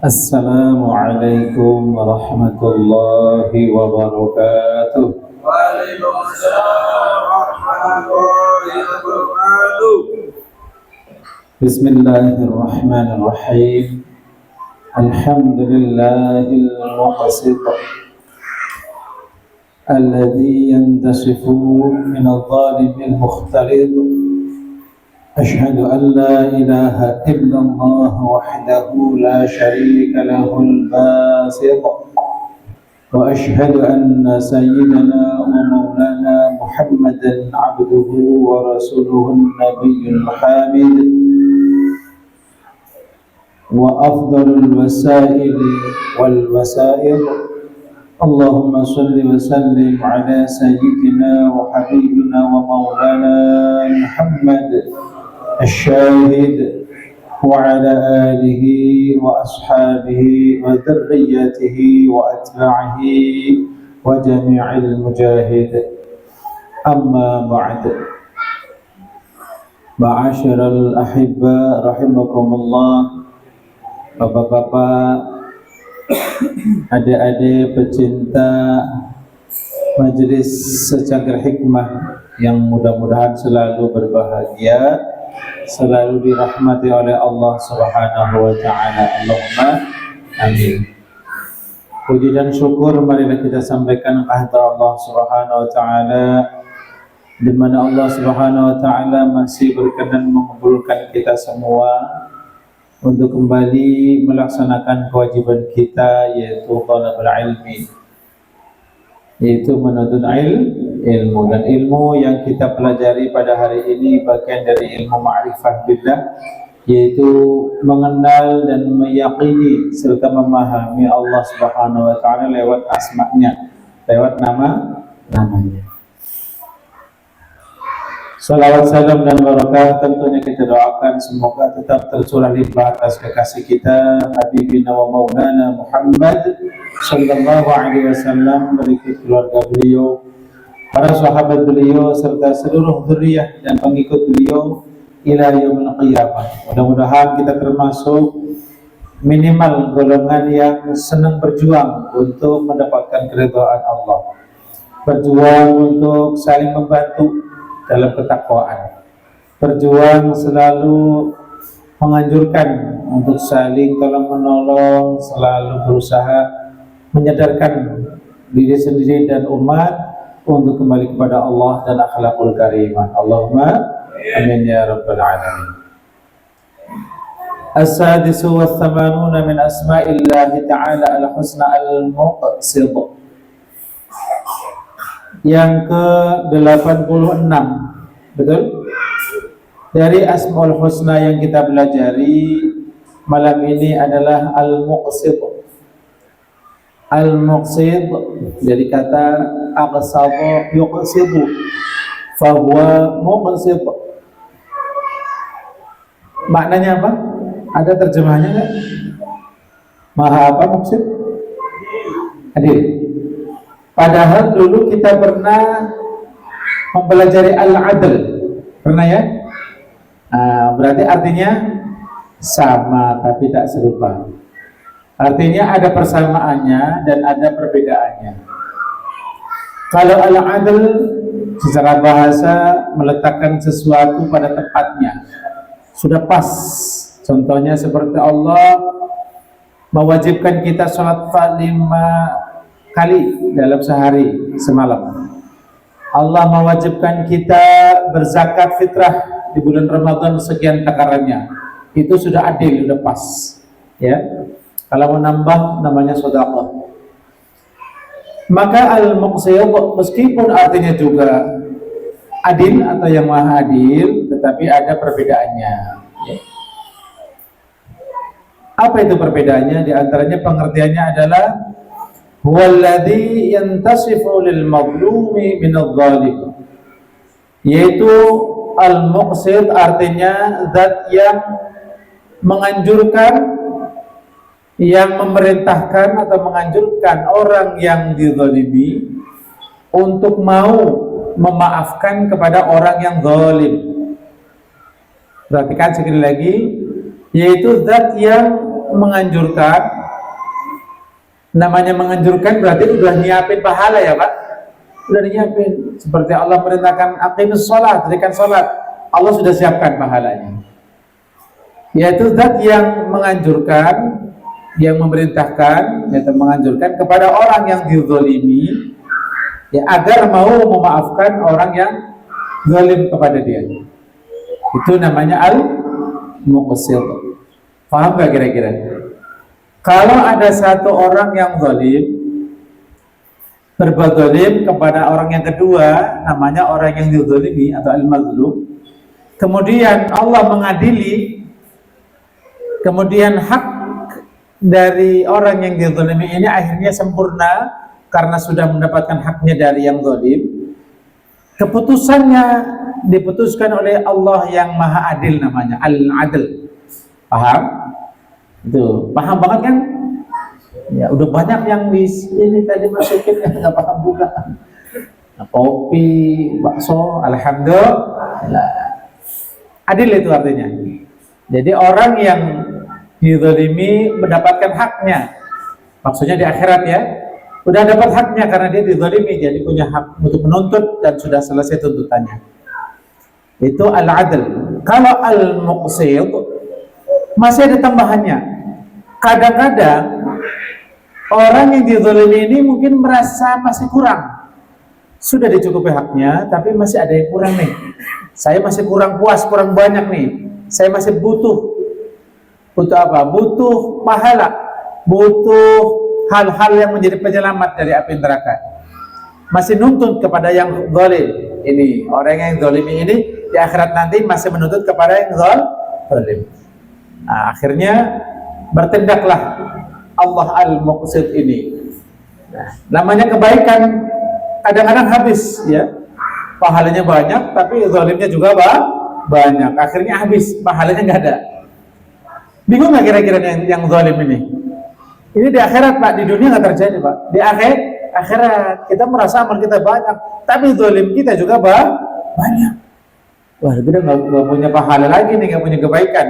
Assalamualaikum warahmatullahi wabarakatuh. Waalaikumsalam warahmatullahi wabarakatuh. Bismillahirrahmanirrahim. Alhamdulillahil muqsit alladhi yantasifu min adh-dhalimil mukhtalid. Ashhadu an la ilaha illallah wahdahu la syarika lahul basit. وأشهد أن سيدنا ومولانا محمدا عبده ورسوله النبي الحامد وأفضل الوسائل والوسائل. اللهم صل وسلم على سيدنا وحبيبنا ومولانا محمد الشاهد وعلى آله وأصحابه وذريته وأتباعه وجميع المجاهد. أما بعد. Ma'asyiral ahibba rahimakumullah, bapak-bapak, adik-adik pecinta majelis secangkir hikmah yang mudah-mudahan selalu berbahagia, selalu dirahmati oleh Allah Subhanahu wa taala. Allahumma amin. Puji dan syukur marilah kita sampaikan kehadirat Allah Subhanahu wa taala, di mana Allah Subhanahu wa taala masih berkenan mengumpulkan kita semua untuk kembali melaksanakan kewajiban kita, yaitu thalabul ilmi, yaitu menuntut ilmu. Dan ilmu yang kita pelajari pada hari ini bagian dari ilmu ma'rifah billah, yaitu mengenal dan meyakini serta memahami Allah Subhanahu wa taala lewat asma-Nya, lewat namanya. Salawat, salam dan barakah tentunya kita doakan semoga tetap tercurah limpah atas kekasih kita Habibina wa Maulana Muhammad sallallahu alaihi wasallam, berikut keluarga beliau, para sahabat beliau, serta seluruh dzurriyyah dan pengikut beliau ila yaumil qiyamah. Mudah-mudahan kita termasuk minimal golongan yang senang berjuang untuk mendapatkan keridhaan Allah, berjuang untuk saling membantu dalam ketakwaan, berjuang selalu menganjurkan untuk saling tolong menolong, selalu berusaha menyadarkan diri sendiri dan umat untuk kembali kepada Allah dan akhlakul karimah. Allahumma amin ya rabbal alamin. As-sadisu wa thamanuna min asma'illahi ta'ala al-husna al-muqsid. Yang ke-86, betul? Dari Asmaul Husna yang kita pelajari malam ini adalah Al-Muqsid. Al-Muqsid dari kata aqsada yuqsidu, fahuwa muqsid. Maknanya apa? Ada terjemahannya enggak? Maha apa muqsid? Adil. Padahal dulu kita pernah mempelajari al-adl, pernah ya? Berarti artinya sama tapi tak serupa. Artinya ada persamaannya dan ada perbedaannya. Kalau al-adl secara bahasa meletakkan sesuatu pada tempatnya, sudah pas. Contohnya seperti Allah mewajibkan kita sholat 5 kali dalam sehari semalam. Allah mewajibkan kita berzakat fitrah di bulan Ramadan sekian takarannya. Itu sudah adil, sudah pas. Ya. Kalau mau nambah namanya sedekah. Maka al-muqsid meskipun artinya juga adil atau yang maha adil, tetapi ada perbedaannya. Ya. Apa itu perbedaannya? Di antaranya pengertiannya adalah huwallazi yantasifu lil mazlumi minadh dhalim, yaitu al-muqsid artinya zat yang menganjurkan, yang memerintahkan atau menganjurkan orang yang dizalimi untuk mau memaafkan kepada orang yang zalim. Perhatikan sekali lagi, yaitu zat yang menganjurkan, namanya menganjurkan berarti udah nyiapin pahala ya Pak, udah nyiapin. Seperti Allah merintahkan aqimus sholat, dirikan sholat, Allah sudah siapkan pahalanya. Yaitu zat yang menganjurkan, yang memerintahkan, yaitu menganjurkan kepada orang yang dizalimi, ya, agar mau memaafkan orang yang zalim kepada dia. Itu namanya al-muqsid. Paham gak kira-kira? Kalau ada satu orang yang zalim, berbuat zalim kepada orang yang kedua, namanya orang yang dizalimi atau al-mazlum, kemudian Allah mengadili, kemudian hak dari orang yang dizalimi ini akhirnya sempurna karena sudah mendapatkan haknya dari yang zalim. Keputusannya diputuskan oleh Allah yang Maha Adil, namanya Al-Adil. Paham? Itu paham banget kan? Ya udah banyak yang di sini tadi masukin yang nggak paham juga. Nah, kopi, bakso, alhamdulillah. Adil itu artinya. Jadi orang yang dizalimi mendapatkan haknya, maksudnya di akhirat ya, udah dapat haknya karena dia dizalimi, jadi punya hak untuk menuntut dan sudah selesai tuntutannya. Itu al-adl. Kalau al-muqsid masih ada tambahannya. Kadang-kadang orang yang dizalimi ini mungkin merasa masih kurang, sudah dicukupi haknya tapi masih ada yang kurang nih, saya masih kurang puas, kurang banyak nih, saya masih butuh apa? Butuh pahala, butuh hal-hal yang menjadi penyelamat dari api neraka. Masih nuntut kepada yang zalim. Ini orang yang zalimi ini di akhirat nanti masih menuntut kepada yang zalim. Nah, akhirnya bertindaklah Allah al-muqsid ini. Nah, namanya kebaikan kadang-kadang habis ya. Pahalanya banyak tapi zalimnya juga banyak. Akhirnya habis, pahalanya nggak ada. Bingung nggak kira-kira yang zalim ini? Ini di akhirat Pak, di dunia nggak terjadi Pak. Di akhirat kita merasa amal kita banyak, tapi zalim kita juga banyak. Wah, kita nggak punya pahala lagi nih, nggak punya kebaikan.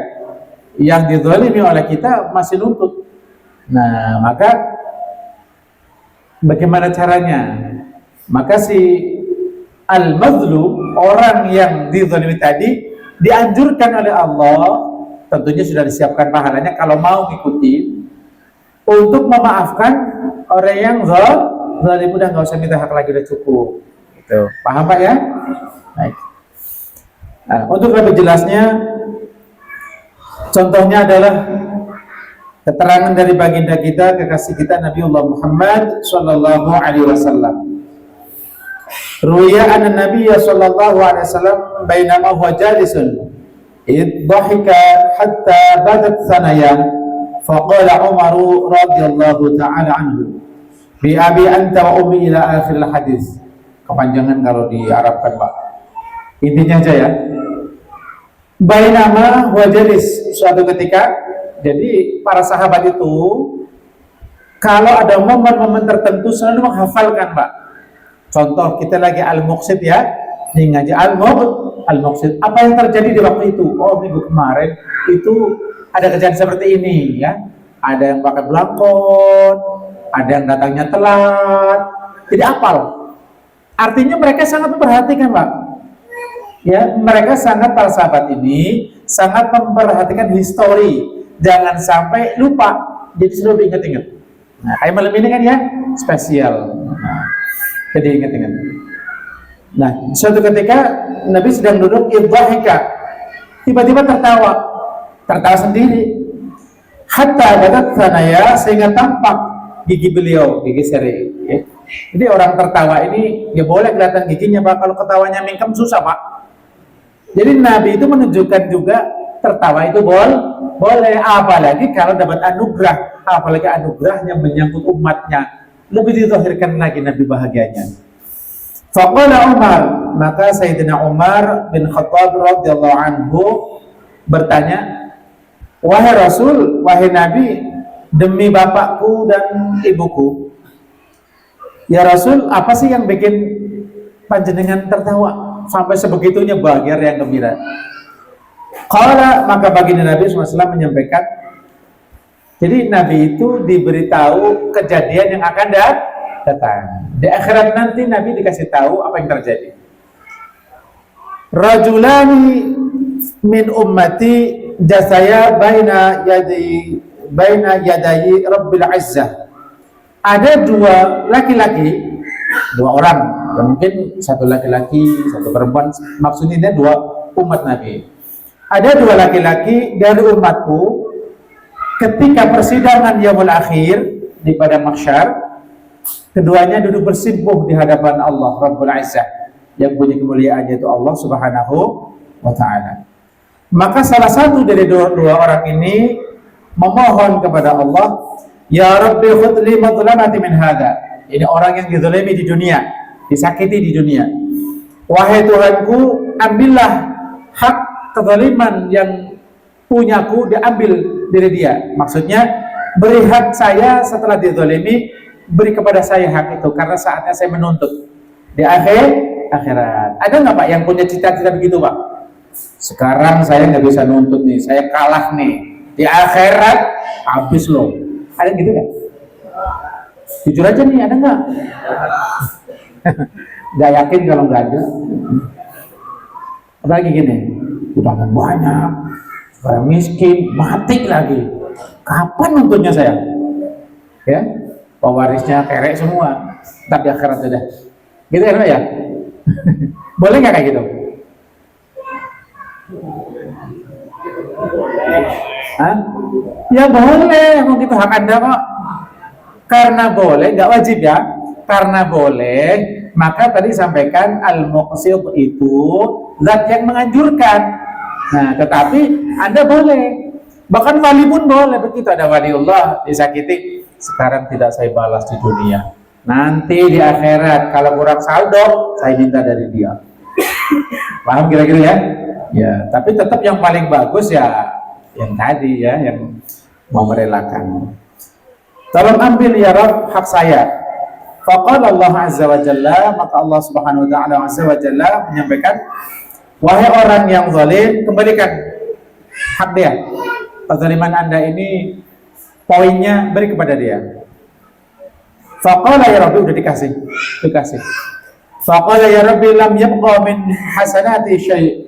Yang dizalimi oleh kita masih nuntut. Nah, maka bagaimana caranya? Maka si al-mazlum, orang yang dizalimi tadi, dianjurkan oleh Allah, tentunya sudah disiapkan pahalanya kalau mau ngikutin, untuk memaafkan orang yang zalim. Udah nggak usah minta hak lagi, udah cukup. Gitu. Paham Pak ya? Baik. Nah, untuk lebih jelasnya, contohnya adalah keterangan dari baginda kita, kekasih kita Nabiullah Muhammad sallallahu alaihi wasallam. Ruya anna Nabiy sallallahu alaihi wasallam bainama huwa jalisun id dhahika hatta badat sanaya faqala Umar radhiyallahu ta'ala anhu bi abi anta wa ummi ila akhir hadis. Kepanjangan kalau diarabkan Pak. Intinya aja ya. Bainama huwa jalis, suatu ketika, jadi para sahabat itu kalau ada momen-momen tertentu selalu menghafalkan Pak. Contoh kita lagi al-muqsid ya, nih ngaji al-muqsid. Apa yang terjadi di waktu itu? Oh, minggu kemarin itu ada kejadian seperti ini ya. Ada yang pakai belangkon, ada yang datangnya telat, tidak hafal. Artinya mereka sangat memperhatikan Pak. Ya, mereka sangat, para sahabat ini sangat memperhatikan histori. Jangan sampai lupa, jadi selalu ingat-ingat. Nah, kayak malam ini kan ya, spesial. Nah, jadi ingat-ingat. Nah, suatu ketika Nabi sedang duduk idhahika, tiba-tiba tertawa sendiri. Hatta badat sanaya, sehingga tampak gigi beliau, gigi seri. Ya. Jadi orang tertawa ini ya boleh kelihatan giginya Pak, kalau ketawanya mingkem susah Pak. Jadi Nabi itu menunjukkan juga tertawa itu boleh, apalagi kalau dapat anugerah, apalagi anugerahnya menyangkut umatnya, lebih dizahirkan lagi Nabi bahagianya. Faqala Umar, maka Sayyidina Umar bin Khattab radhiyallahu anhu bertanya, wahai Rasul, wahai Nabi, demi bapakku dan ibuku, ya Rasul, apa sih yang bikin panjenengan tertawa sampai sebegitunya bahagia yang gembira? Qala, maka baginda Nabi SAW menyampaikan, Jadi Nabi itu diberitahu kejadian yang akan datang. Di akhirat nanti Nabi dikasih tahu apa yang terjadi. Rajulani min ummati jasaya baina yadayi Rabbil Izzah. Ada dua laki-laki, dua orang, mungkin satu laki-laki, satu perempuan, maksudnya dua umat Nabi. Ada dua laki-laki dari umatku ketika persidangan yaumul akhir di padang mahsyar, keduanya duduk bersimpuh di hadapan Allah Rabbul Izzah, yang punya kemuliaan yaitu Allah Subhanahu wa ta'ala. Maka salah satu dari dua orang ini memohon kepada Allah, ya Rabbi khudli madlamati min hada. Ini orang yang dizalimi di dunia, disakiti di dunia. Wahai Tuhanku, ambillah hak kezaliman yang punyaku, diambil dari dia. Maksudnya, beri hak saya setelah dizalimi, beri kepada saya hak itu, karena saatnya saya menuntut di akhirat. Ada nggak Pak yang punya cita-cita begitu Pak? Sekarang saya nggak bisa nuntut nih, saya kalah nih, di akhirat habis loh. Ada gitu nggak? Jujur aja nih, ada nggak? Nggak yakin kalau nggak ada. Apalagi gini, udah banyak, orang miskin, mati lagi. Kapan nuntutnya saya? Ya, pewarisnya kerek semua, tapi akhirat sudah. Gitu kan ya? Boleh nggak kayak gitu? Hah? Ya boleh, mau gitu hak Anda kok. Karena boleh, nggak wajib ya. Karena boleh, maka tadi sampaikan al-muqsid itu zat yang menganjurkan. Nah, tetapi Anda boleh. Bahkan wali pun boleh begitu. Ada waliullah disakiti, sekarang tidak saya balas di dunia. Nanti di akhirat kalau kurang saldo, saya minta dari dia. Paham kira-kira ya? Ya, tapi tetap yang paling bagus ya yang tadi ya, yang mau merelakan. Tolong ambil ya Rabb hak saya. Faqala Allah Azza wa Jalla, maka Allah Subhanahu wa ta'ala Azza wa Jalla menyampaikan, wahai orang yang zalim, kembalikan hak dia. Kezaliman Anda ini poinnya beri kepada dia. Faqala ya Rabbi, udah dikasih. Faqala ya Rabbi lam yabqa min hasanati syai'.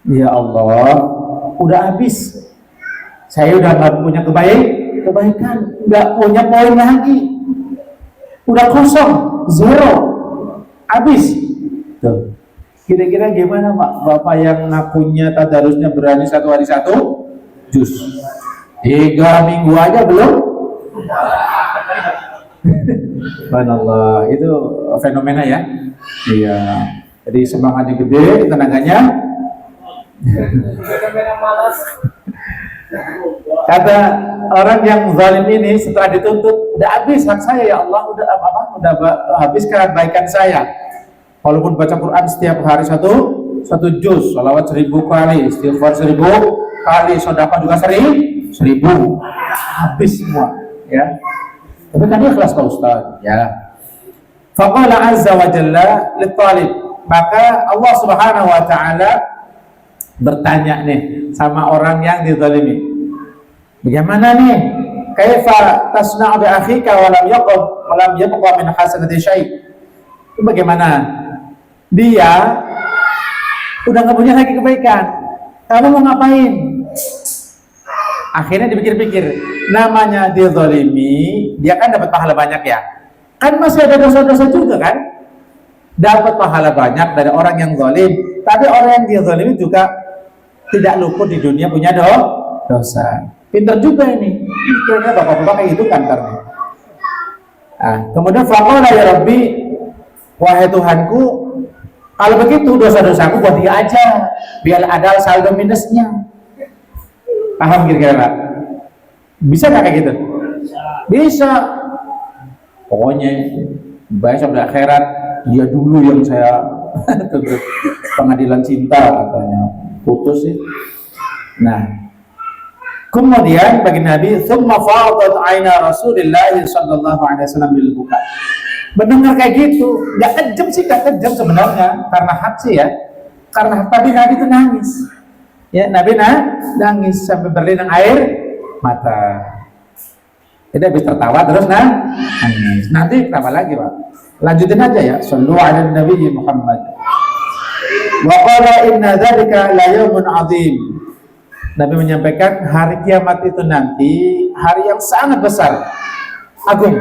Ya Allah, udah habis. Saya udah nggak punya kebaikan, nggak punya poin lagi. Udah kosong, zero, habis. Tuh. Kira-kira gimana Pak? Bapak yang ngakunya tadarusnya berani satu hari satu juz, 3 minggu aja belum? Subhanallah, itu fenomena ya. Iya. Jadi semangatnya gede, tenaganya. Kata orang yang zalim ini setelah dituntut, udah habis hak saya ya Allah, udah habis kebaikan saya. Walaupun baca Quran setiap hari satu juz, salawat 1000 kali, istighfar 1000 kali, sedekah juga 1000, habis semua, ya. Tapi kan ikhlas Pak Ustaz, ya. Faqala azza wa jalla lit-talib, maka Allah Subhanahu wa ta'ala bertanya nih sama orang yang dizalimi. Bagaimana nih? Kaifa tasna'u bi akhika wa lam yabqa min hasanati syai'? Bagaimana? Dia udah nggak punya lagi kebaikan. Kamu mau ngapain? Akhirnya dipikir-pikir, namanya dizalimi, dia kan dapat pahala banyak ya. Kan masih ada dosa-dosa juga kan? Dapat pahala banyak dari orang yang zalim, tapi orang yang dizalimi juga tidak luput di dunia punya dosa. Pintar juga ini. Kira-kira bapak-bapak kayak gitu kan karena. Nah, kemudian faqala ya Rabbi, wahai Tuhanku, kalau begitu dosa-dosaku buat dia aja, biar ada saldo minusnya. Paham kira-kira? Bisa nggak kayak gitu? Bisa. Pokoknya besok di akhirat dia dulu yang saya pengadilan cinta katanya, putus sih. Nah, kemudian bagi Nabi, "Tsumma fadat aina Rasulillah sallallahu alaihi wasallam bil buka." Mendengar kayak gitu, nggak kejam sebenarnya, karena hak sih ya. Karena hak, tapi Nabi itu nangis. Ya, Nabi nangis sampai berlinang air mata. Jadi habis tertawa terus nangis. Nanti kenapa lagi Pak? Lanjutin aja ya. Sallu ala Nabi Muhammad. Wa qala inna dzalika la yaumun azim. Nabi menyampaikan hari kiamat itu nanti hari yang sangat besar, agung.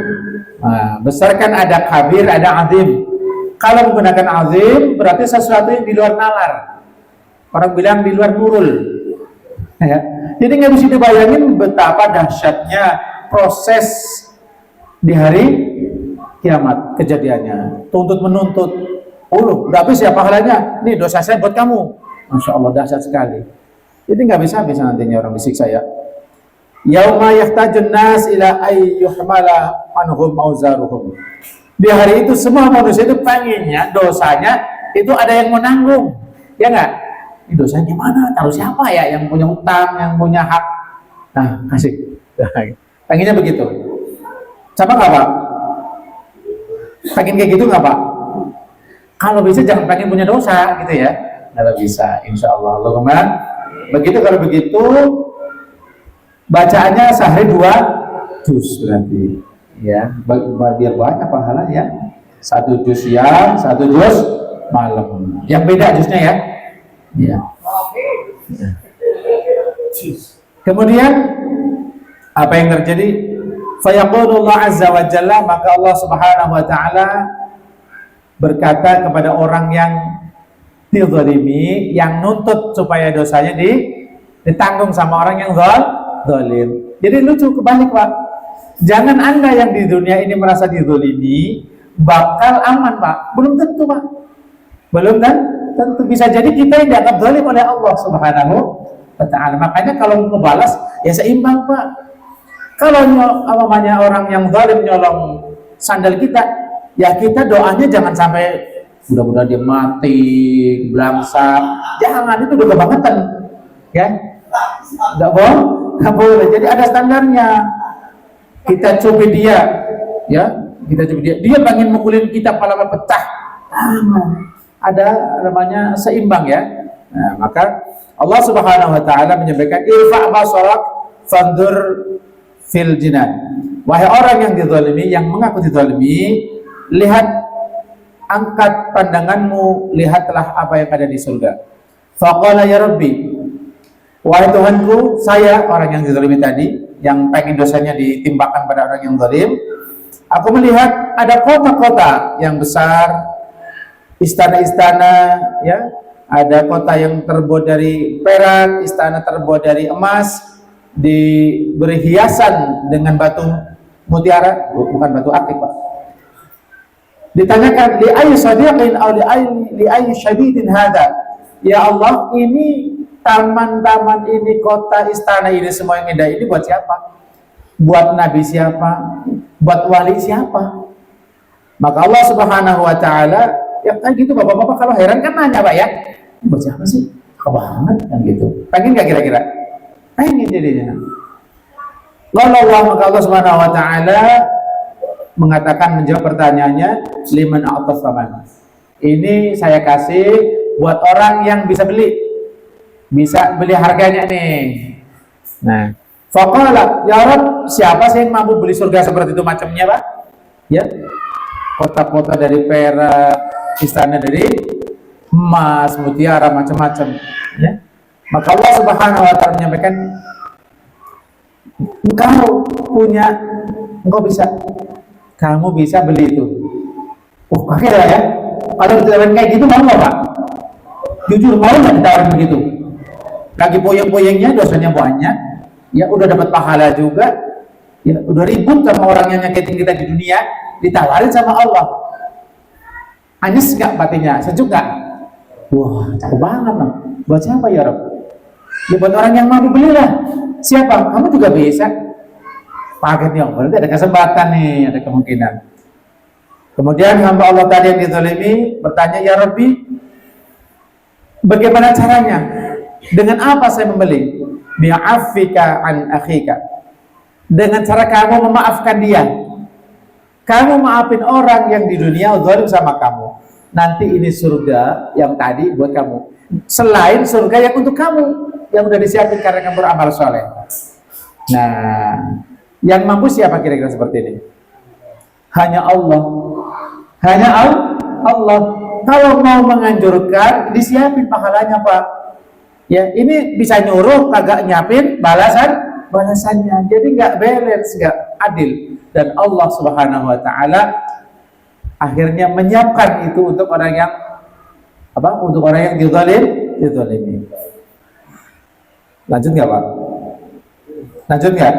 Nah, besar kan ada kabir, ada azim. Kalau menggunakan azim berarti sesuatu yang di luar nalar. Orang bilang di luar nurul. Ya. Jadi nggak bisa dibayangin betapa dahsyatnya proses di hari kiamat kejadiannya. Tuntut menuntut. Udah habis ya pahalanya. Nih dosa saya buat kamu. Masya Allah dahsyat sekali. Jadi nggak bisa habis nantinya orang disiksa ya. Yauma yahtajun nas ila ayyuhmala anhum auzaruhum. Di hari itu semua manusia itu pengennya dosanya itu ada yang menanggung. Ya nggak? Ini dosanya gimana? Taruh siapa ya yang punya utang, yang punya hak? Nah, kasih. Pengennya begitu. Sama nggak Pak? Pengen kayak gitu nggak Pak? Kalau bisa jangan pengen punya dosa gitu ya. Kalau bisa, insya Allah. Allahumma. Begitu kalau begitu bacaannya sehari 2 juz berarti ya biar banyak pahala ya. 1 juz siang, 1 juz malam. Yang beda juznya ya. Ya. Kemudian apa yang terjadi? Fayaqulullah azza wa jalla, maka Allah Subhanahu wa taala berkata kepada orang yang dizalimi, yang nuntut supaya dosanya ditanggung sama orang yang zalim. Jadi lucu kebalik Pak. Jangan Anda yang di dunia ini merasa dizalimi bakal aman Pak. Belum tentu Pak. Belum tentu, bisa jadi kita yang dianggap zalim oleh Allah Subhanahu wa taala. Makanya kalau mau balas ya seimbang Pak. Kalau orang yang zalim nyolong sandal kita, ya kita doanya jangan sampai mudah-mudahan dia mati, belangsak. Jangan, itu udah kebangetan. Ya. Enggak boleh. Jadi ada standarnya. Kita cubit dia, ya. Kita cubit dia. Dia pengen mukulin kita kepala pecah. Ada namanya seimbang ya. Nah, maka Allah Subhanahu wa taala menyampaikan irfa' basarak fandur fil jinan. Wahai orang yang dizalimi, yang mengaku dizalimi, lihat, angkat pandanganmu, lihatlah apa yang ada di surga. Faqala ya Rabbi, wahai Tuhanku, saya orang yang dizalimi tadi, yang pengen dosanya ditimpakan pada orang yang zalim, aku melihat ada kota-kota yang besar, istana-istana, ya, ada kota yang terbuat dari perak, istana terbuat dari emas, diberi hiasan dengan batu mutiara, bukan batu akik Pak. Ditanyakan li ayyi sadiqin aw li ayyi syadidin hada. Ya Allah, ini taman-taman ini, kota, istana ini, semua yang indah ini buat siapa? Buat nabi siapa? Buat wali siapa? Maka Allah Subhanahu wa taala ya kan gitu Bapak-bapak kalau heran kan nanya Pak ya. Buat siapa sih? Kebanget kan gitu. Pengen enggak kira-kira? Pengen jadinya. Lalu maka Allah Subhanahu wa taala mengatakan, menjawab pertanyaannya, liman a'taf faman. Ini saya kasih buat orang yang bisa beli harganya nih. Nah, faqala ya Rabb, siapa sih yang mampu beli surga seperti itu macamnya Pak? Ya, kota-kota dari perak, istana dari emas, mutiara, macam-macam. Ya, maka Allah Subhanahu wa taala menyampaikan, kamu bisa beli itu. Kaget ya. Kalau ditawarin kayak gitu mau nggak Pak? Jujur mau nggak ditawarin begitu? Lagi poyeng-poyengnya dosanya banyak, ya udah dapat pahala juga, ya udah ribut sama orang yang nyakitin kita di dunia, ditawarin sama Allah. Anyes nggak batinnya? Sejuk nggak? Wah, cakep banget Bang. Buat siapa ya Rob? Ya buat orang yang mampu belilah. Siapa? Kamu juga bisa. Paket nih, berarti ada kesempatan nih, ada kemungkinan. Kemudian hamba Allah tadi yang dizalimi bertanya, ya Rabbi, bagaimana caranya? Dengan apa saya membeli? Bi'afika an akhika. Dengan cara kamu memaafkan dia. Kamu maafin orang yang di dunia zalim sama kamu. Nanti ini surga yang tadi buat kamu. Selain surga yang untuk kamu, yang udah disiapin karena kamu beramal soleh. Nah, Yang mampu siapa kira-kira seperti ini? Hanya Allah. Hanya Allah. Kalau mau menganjurkan, disiapin pahalanya, Pak. Ya, ini bisa nyuruh, kagak nyiapin balasannya. Jadi nggak balance, nggak adil. Dan Allah Subhanahu wa taala akhirnya menyiapkan itu untuk orang yang Untuk orang yang dizalimi. Lanjut nggak, Pak? Lanjut nggak?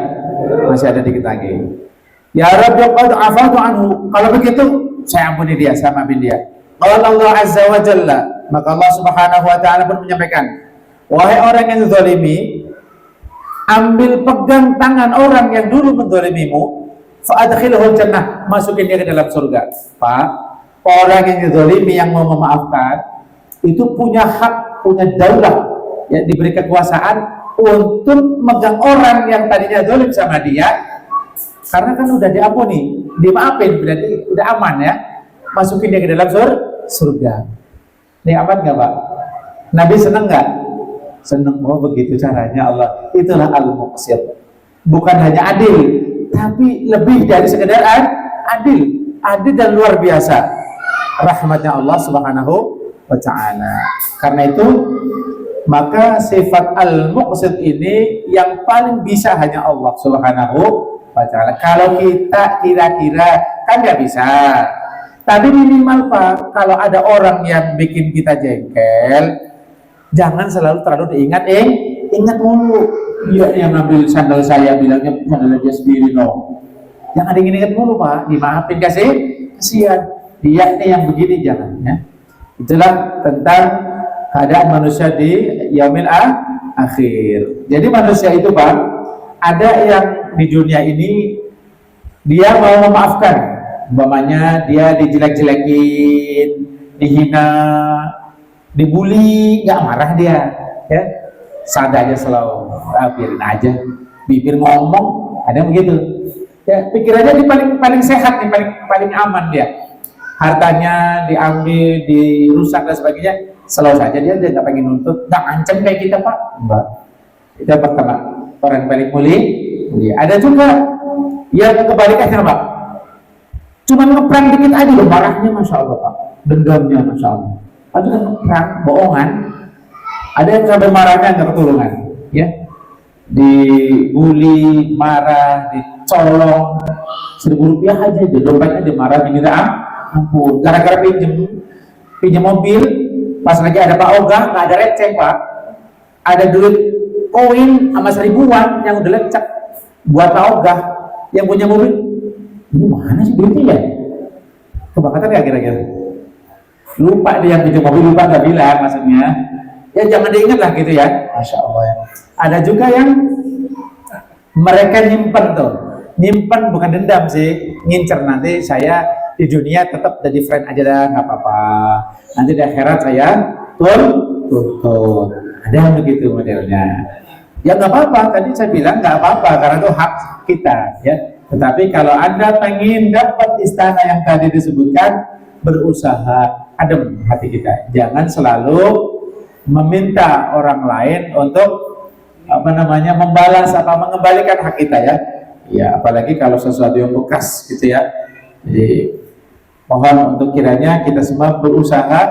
Masih ada dikit lagi. Ya Rabbi qad afatu anhu. Kalau begitu, saya ampuni dia, saya maafin dia. Qala Allah Azza wa Jalla, maka Allah Subhanahu wa taala pun menyampaikan, wahai orang yang dizalimi, ambil pegang tangan orang yang dulu menzalimimu, fa'adkhilhul jannah, masukin dia ke dalam surga. Pak, orang yang dizalimi yang mau memaafkan itu punya hak, punya daulah, ya, diberi kekuasaan untuk megang orang yang tadinya zalim sama dia, karena kan udah diampuni, dimaafin, berarti udah aman ya, masukin dia ke dalam surga. Ini aman nggak, Pak? Nabi seneng nggak? Seneng. Oh begitu caranya Allah. Itulah al-muqsit. Bukan hanya adil, tapi lebih dari sekedar adil dan luar biasa rahmatnya Allah Subhanahu wa ta'ala. Karena itu maka sifat al-muqsit ini yang paling bisa hanya Allah Subhanahu wa ta'ala. Kalau kita kira-kira kan nggak bisa, tapi minimal Pak, kalau ada orang yang bikin kita jengkel, jangan selalu terlalu ingat mulu. Dia yang ngambil sandal saya, bilangnya sandal dia sendiri no. Jangan ingat mulu Pak, dimaafin, kasihan. Dia nih yang begini, jangan ya. Itulah tentang keadaan manusia di yaumil akhir. Jadi manusia itu Pak, ada yang di dunia ini dia mau memaafkan. Umpamanya dia dijelek-jelekin, dihina, dibully, nggak marah dia, ya sadar aja selalu, biarin aja, bibir ngomong, ada yang begitu, ya pikirannya di paling sehat, di paling aman dia, hartanya diambil, dirusak dan sebagainya, selalu saja dia nggak pengen nuntut, nggak ancam kayak kita Pak, enggak, itu yang pertama, orang paling mulia. Ada juga yang kebalikannya Pak, cuma ngeprang dikit aja loh, marahnya Masya Allah Pak, dendamnya Masya Allah. Ada kan perang, bohongan, ada yang sampai marahnya nggak ketulungan, ya, dibully, marah, dicolong, Rp1.000 aja, di dompetnya dimarah, diminta ampun, gara-gara pinjam mobil, pas lagi ada Pak Ogah, nggak ada receh Pak, ada duit koin sama 1000-an yang udah lecek buat Pak Ogah, yang punya mobil, ini mana sih duitnya ya? Kebakatan nggak kira-kira? Lupa dia yang pinjam mobil, lupa nggak bilang maksudnya, ya jangan diingat lah gitu ya. Masya Allah ya. Ada juga yang mereka nyimpen bukan dendam sih, ngincer, nanti saya di dunia tetap jadi friend aja dah, nggak apa-apa, nanti di akhirat saya tuntut. Ada yang begitu modelnya, ya nggak apa-apa, tadi saya bilang nggak apa-apa karena itu hak kita ya. Tetapi kalau Anda pengen dapat istana yang tadi disebutkan, berusaha adem hati kita, jangan selalu meminta orang lain untuk membalas mengembalikan hak kita ya. Ya apalagi kalau sesuatu yang bekas gitu ya. Jadi mohon untuk kiranya kita semua berusaha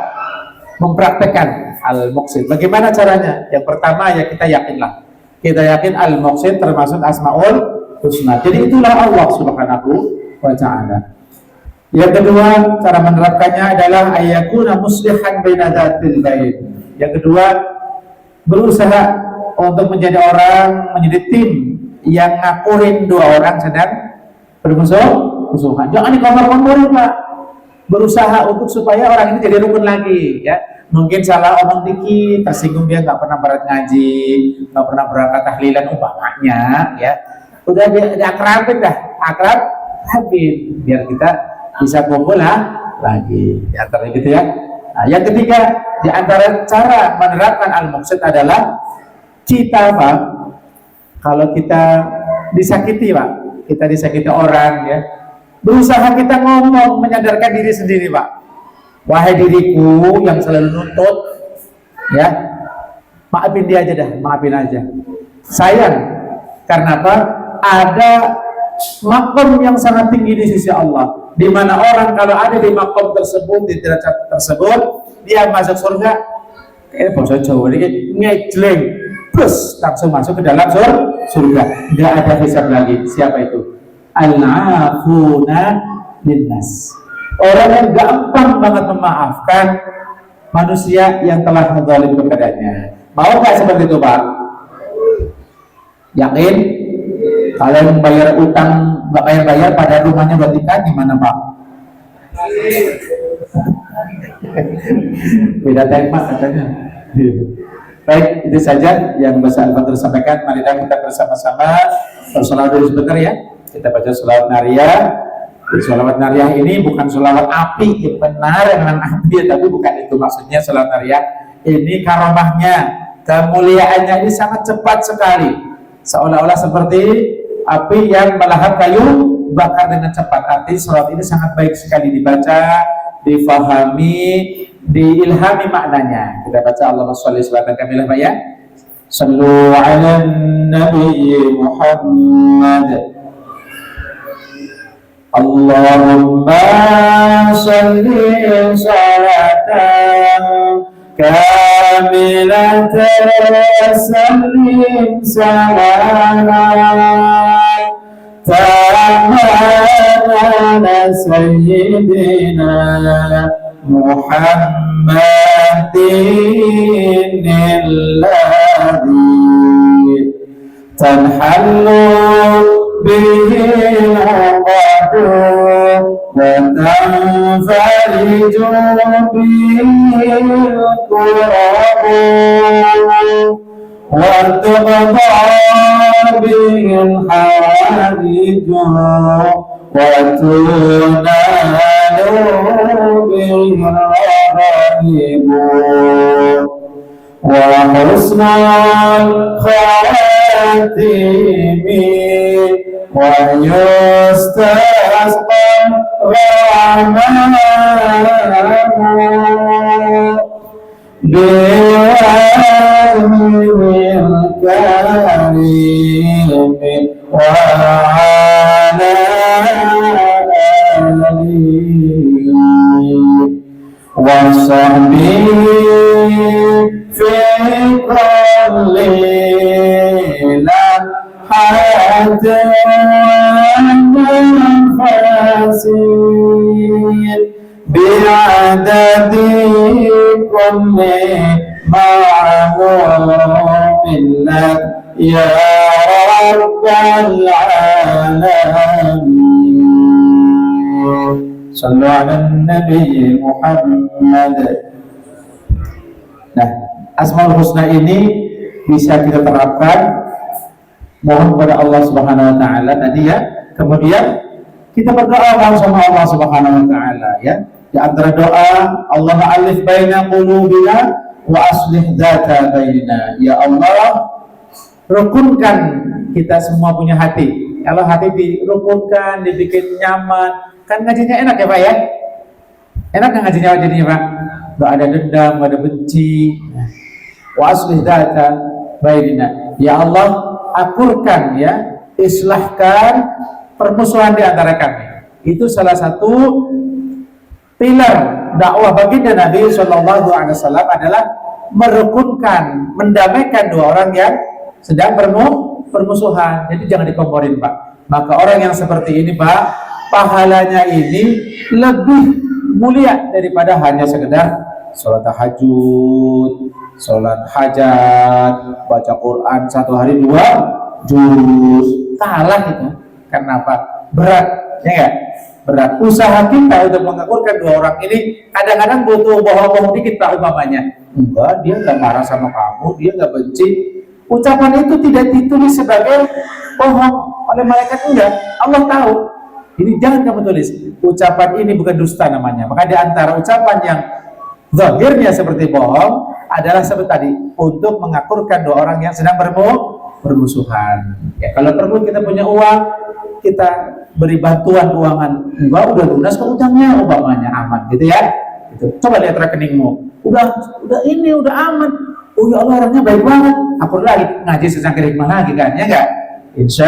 mempraktekkan al-muqsit. Bagaimana caranya? Yang pertama ya kita yakin al-muqsit termasuk asmaul husna. Jadi itulah Allah Subhanahu wa ta'ala. Yang kedua, cara menerapkannya adalah ayyakuna muslihan baina dzatil bain. Yang kedua, berusaha untuk menjadi tim yang ngakurin dua orang sedang bermusuhan. Jangan dikompor-komporin Pak. Berusaha untuk supaya orang ini jadi rukun lagi ya. Mungkin salah omong dikit, tersinggung, dia nggak pernah berat ngaji, nggak pernah berangkat tahlilan umpamanya ya. Udah dia akrabin biar kita bisa kumpul lagi di antara gitu ya. Nah, yang ketiga di antara cara menerapkan al-muqsit adalah kita Pak, kalau kita disakiti Pak, kita disakiti orang ya, berusaha kita ngomong menyadarkan diri sendiri Pak. Wahai diriku yang selalu nuntut ya, maafin dia aja dah, maafin aja. Sayang, karena apa? Ada makom yang sangat tinggi di sisi Allah, di mana orang kalau ada di makom tersebut, di derajat tersebut, dia masuk surga. Kayak bahasa Jawa ini ngejleng, terus langsung masuk ke dalam surga. Nggak ada hisab lagi. Siapa itu? Al-afuna linnas. Orang yang gampang banget memaafkan manusia yang telah menzalim kepadanya. Mau nggak seperti itu, Pak? Yakin? Kalau yang bayar utang nggak bayar-bayar pada rumahnya udah tinggal gimana, Pak? Beda tema katanya. Baik, itu saja yang bisa Al-Fadl sampaikan. Mari kita bersama-sama bersolawat dulu sebentar ya. Kita baca sholawat nariyah. Sholawat nariyah ini bukan sholawat api, benar dengan api, tapi bukan itu maksudnya. Sholawat nariyah ini karomahnya, kemuliaannya ini sangat cepat sekali, seolah-olah seperti api yang melahap kayu bakar dengan cepat. Arti sholawat ini sangat baik sekali dibaca, difahami, diilhami maknanya. Kita baca Allahumma sholli sholatan kamilah, Pak ya. Sallu ala Nabi Muhammad. Allahumma sholli sholatan kamilatan sallim salaman taman ala sayyidina Muhammadin alladhi tanhallu bihi al-uqad wa tanfariju bihi al-kurab wa tuqda bihi al-hawaij wa tunalu bihi al-ghaib wa husnul khatim wa yustasqa rahmanahu biwajhil karim wa ala alihi wa sahbihi fi kulli lamhatin fasil bi'adadi kulli ma'lumin lak ya rabbal alamin. Sallu ala Nabi Muhammad. Nah, Asmaul Husna ini bisa kita terapkan. Mohon kepada Allah Subhanahu wa taala tadi ya. Kemudian kita berdoa sama Allah Subhanahu wa taala ya. Di antara doa, Allahumma alif baina qulubina wa aslih dzata bainina. Ya Allah, rukunkan kita semua punya hati. Kalau hati dirukunkan, dibikin nyaman, kan ngajinya enak ya Pak ya? Enak kan ngajinya jadinya Pak? Gak ada dendam, gak ada benci. Wa aslih dzata bainina. Ya Allah, akurkan ya, islahkan permusuhan di antara kami. Itu salah satu pilar dakwah baginda Nabi Shallallahu Alaihi Wasallam adalah merukunkan, mendamaikan dua orang yang sedang permusuhan. Jadi jangan dikomporin Pak. Maka orang yang seperti ini Pak, pahalanya ini lebih mulia daripada hanya sekedar sholat tahajud, sholat hajat, baca Quran satu hari 2 juz. Kalah itu. Karena apa? Berat, ya enggak? Berat. Usaha kita untuk mengakurkan dua orang ini kadang-kadang butuh bohong-bohong dikit Pak umpamanya. Enggak, dia enggak marah sama kamu, dia enggak benci. Ucapan itu tidak ditulis sebagai bohong oleh malaikat, enggak. Allah tahu. Ini jangan kamu tulis. Ucapan ini bukan dusta namanya. Maka di antara ucapan yang zahirnya seperti bohong adalah seperti tadi, untuk mengakurkan dua orang yang sedang bermusuhan. Ya, kalau perlu kita punya uang, kita beri bantuan keuangan. Enggak, udah lunas kok utangnya, umpamanya aman gitu ya. Gitu. Coba lihat rekeningmu. Udah ini udah aman. Oh ya Allah, orangnya baik banget. Akur lagi, ngaji secangkir hikmah lagi kan, ya enggak? Insya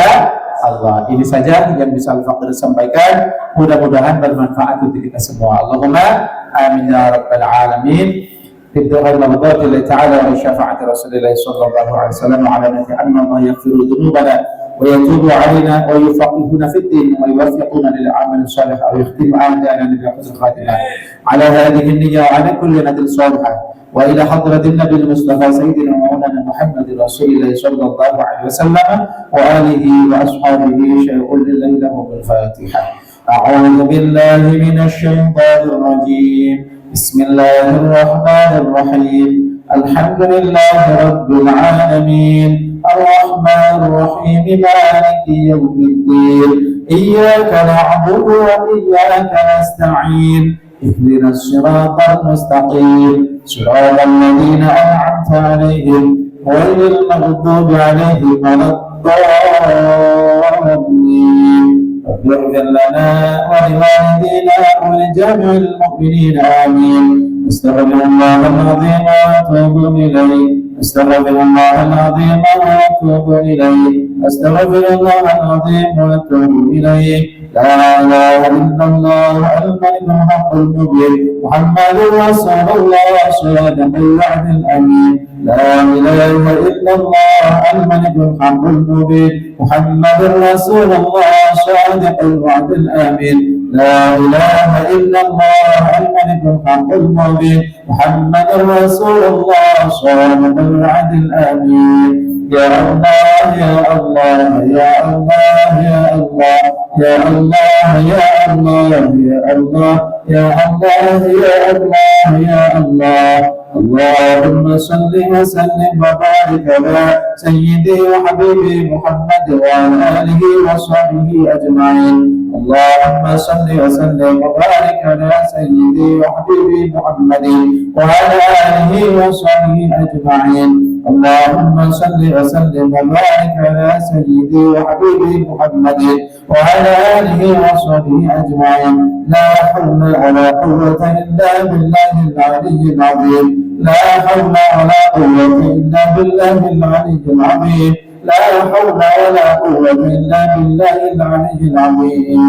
Allah. Ini saja yang bisa Al-Faqir sampaikan. Mudah-mudahan bermanfaat untuk kita semua. Allahumma amin ya rabbal alamin. بالدعاء المرضات الله تعالى وشفاعة رسول الله صلى الله عليه وسلم على أن الله يغفر ذنوبنا ويتوب علينا ويفقهنا في الدين ويوفقنا للعمل الصالح ويختم أعداءنا بحسن الخاتمة على هذه النية وعلى كل نذر صالحة وإلى حضرة النبي المصطفى سيدنا ومولانا محمد رسول الله صلى الله عليه وسلم وآله وأصحابه شيء لله له بالفاتحة. أعوذ بالله من الشيطان الرجيم. بسم الله الرحمن الرحيم. الحمد لله رب العالمين الرحمن الرحيم مالك يوم الدين إياك نعبد وإياك نستعين اهدنا الصراط المستقيم صراط الذين أنعمت عليهم غير المغضوب عليهم ولا الضالين. رب اغفر لنا ولوالدينا ولجميع المؤمنين آمين. استغفر الله العظيم واتوب إليه. استغفر الله العظيم واتوب إليه. استغفر الله العظيم واتوب إليه. لا إله إلا الله الملك الحق المبين محمد رسول الله صادق الوعد الأمين. لا إله إلا الله الملك الحق المبين محمد رسول الله صادق الوعد الأمين. لا إله إلا الله الملك الحق المبين محمد رسول الله صادق الوعد الأمين. يا الله يا الله يا الله يا الله يا الله يا الله يا الله يا الله يا الله يا الله. اللهم صل وسلم وبارك على سيدي وحبيبي محمد وعلى آله وصحبه أجمعين. اللهم صل وسلم وبارك على سيدي وحبيبي محمد وعلى آله وصحبه أجمعين. اللهم صل وسلم وبارك على سيدي وحبيبي محمد وعلى آله وصحبه أجمعين. لا حول ولا قوة إلا بالله العلي العظيم. لا حول ولا قوة إلا بالله العلي العظيم. لا حول ولا قوة إلا بالله العلي العظيم.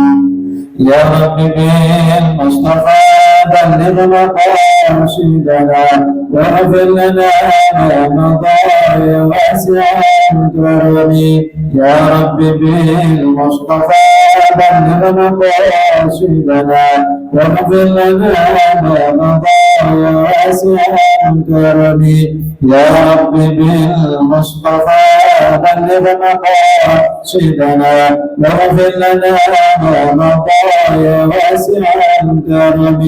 يا رب بالمصطفى بلغ مقاصدنا واغفر لنا ما مضى يا واسع الكرم. يا رب بالمصطفى بلغ مقاصدنا واغفر لنا ما مضى يا واسع الكرم. يا رب بالمصطفى بلغ مقاصدنا واغفر لنا ما مضى يا واسع الكرم.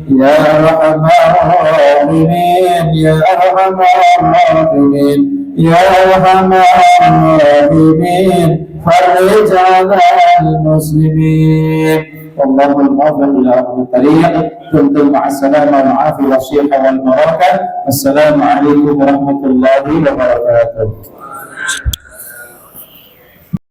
يا أرحم الراحمين يا أرحم الراحمين يا أرحم الراحمين فرج على المسلمين. والله الموفق إلى أفضل الطريق. كنتم مع السلامة والعافية والصحة والبركة. السلام عليكم ورحمة الله وبركاته.